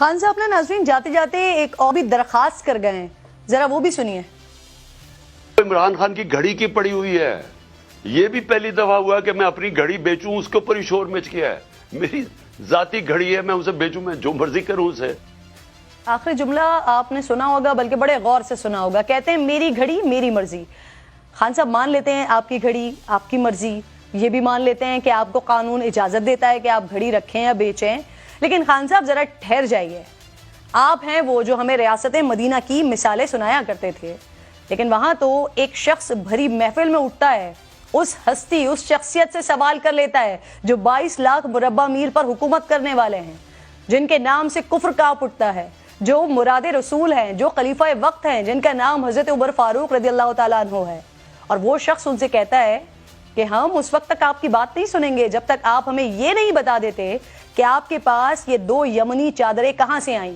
खान साहब ने नाज़रीन जाते जाते एक और भी दरखास्त कर गए हैं, जरा वो भी सुनिए। इमरान खान की घड़ी की पड़ी हुई है। ये भी पहली दफा हुआ कि मैं अपनी घड़ी बेचूं, उसके ऊपर ही शोर मच गया है। मेरी जाती घड़ी है, मैं उसे बेचूं, मैं जो मर्जी करूं उसे। आखिरी जुमला आपने सुना होगा, बल्कि बड़े गौर से सुना होगा। कहते हैं मेरी घड़ी मेरी मर्जी। खान साहब मान लेते हैं आपकी घड़ी आपकी मर्जी, ये भी मान लेते हैं कि आपको कानून इजाजत देता है कि आप घड़ी रखें या बेचें, लेकिन खान साहब जरा ठहर जाइए। आप हैं वो जो हमें रियासत मदीना की मिसालें सुनाया करते थे, लेकिन वहां तो एक शख्स भरी महफिल में उठता है, उस हस्ती उस शख्सियत से सवाल कर लेता है जो 22 लाख मुरब्बा मील पर हुकूमत करने वाले हैं, जिनके नाम से कुफ्र कांप उठता है, जो मुराद रसूल हैं, जो खलीफा वक्त हैं, जिनका नाम हजरत उमर फारूक रज़ियल्लाहु ताला अन्हु है। और वो शख्स उनसे कहता है कि हम उस वक्त तक आपकी बात नहीं सुनेंगे जब तक आप हमें ये नहीं बता देते कि आपके पास ये 2 यमनी चादरें कहां से आईं।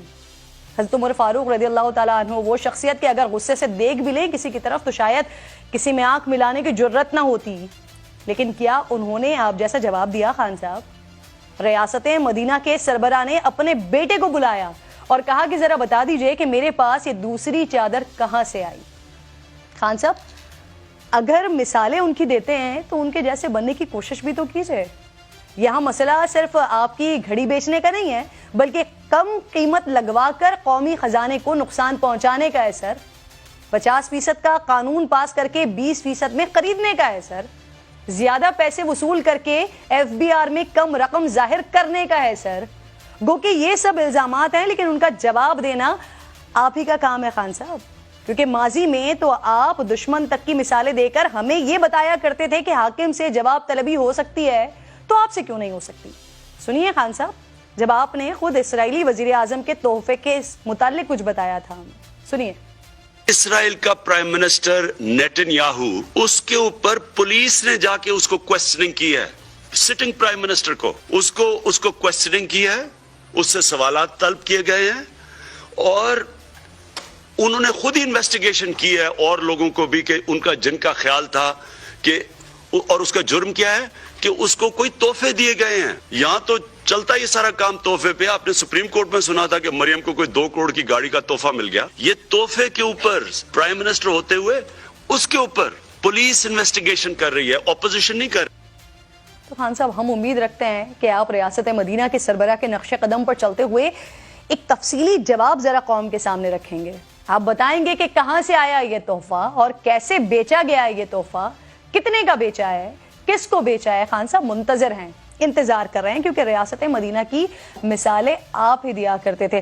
हज़रत उमर फारूक रज़ियल्लाहु ताला अन्हु वो शख्सियत के अगर गुस्से से देख भी ले किसी की तरफ तो शायद किसी में आंख मिलाने की जुर्रत ना होती, लेकिन क्या उन्होंने आप जैसा जवाब दिया खान साहब? रियासत मदीना के सरबराह ने अपने बेटे को बुलाया और कहा कि जरा बता दीजिए कि मेरे पास ये दूसरी चादर कहां से आई। खान साहब, अगर मिसालें उनकी देते हैं तो उनके जैसे बनने की कोशिश भी तो कीजिए। यहाँ मसला सिर्फ आपकी घड़ी बेचने का नहीं है, बल्कि कम कीमत लगवाकर कौमी खजाने को नुकसान पहुंचाने का है सर। 50% का कानून पास करके 20% में खरीदने का है सर। ज्यादा पैसे वसूल करके FBR में कम रकम जाहिर करने का है सर। गो कि ये सब इल्जामात हैं, लेकिन उनका जवाब देना आप ही का काम है खान साहब, क्योंकि माजी में तो आप दुश्मन तक की मिसालें देकर हमें ये बताया करते थे कि हाकिम से जवाब तलबी हो सकती है, तो आपसे क्यों नहीं हो सकती। सुनिए खान साहब, जब आपने खुद इस्राएली वजीर आजम के तोहफे के मुताल्लिक कुछ बताया था, सुनिए। इसराइल का प्राइम मिनिस्टर नेतन्याहू, उसके ऊपर पुलिस ने जाके उसको क्वेश्चनिंग की है, सिटिंग प्राइम मिनिस्टर को उसको क्वेश्चनिंग की है, उससे सवालात तलब किए गए हैं और उन्होंने खुद ही इन्वेस्टिगेशन की है और लोगों को भी कि उनका जिनका ख्याल था कि, और उसका जुर्म क्या है कि उसको कोई तोहफे दिए गए हैं। यहां तो चलता ही सारा काम तोहफे पे। आपने सुप्रीम कोर्ट में सुना था कि मरियम को कोई 2 करोड़ की गाड़ी का तोहफा मिल गया। ये तोहफे के ऊपर प्राइम मिनिस्टर होते हुए उसके ऊपर पुलिस इन्वेस्टिगेशन कर रही है, ऑपोजिशन नहीं कर रही। तो खान साहब, हम उम्मीद रखते हैं कि आप रियासत मदीना के सरबराह के नक्शे कदम पर चलते हुए एक तफसीली जवाब जरा कौम के सामने रखेंगे। आप बताएंगे कि कहां से आया ये तोहफा और कैसे बेचा गया है ये तोहफा, कितने का बेचा है, किसको बेचा है। खान साहब मुंतजर हैं, इंतजार कर रहे हैं, क्योंकि रियासत मदीना की मिसालें आप ही दिया करते थे।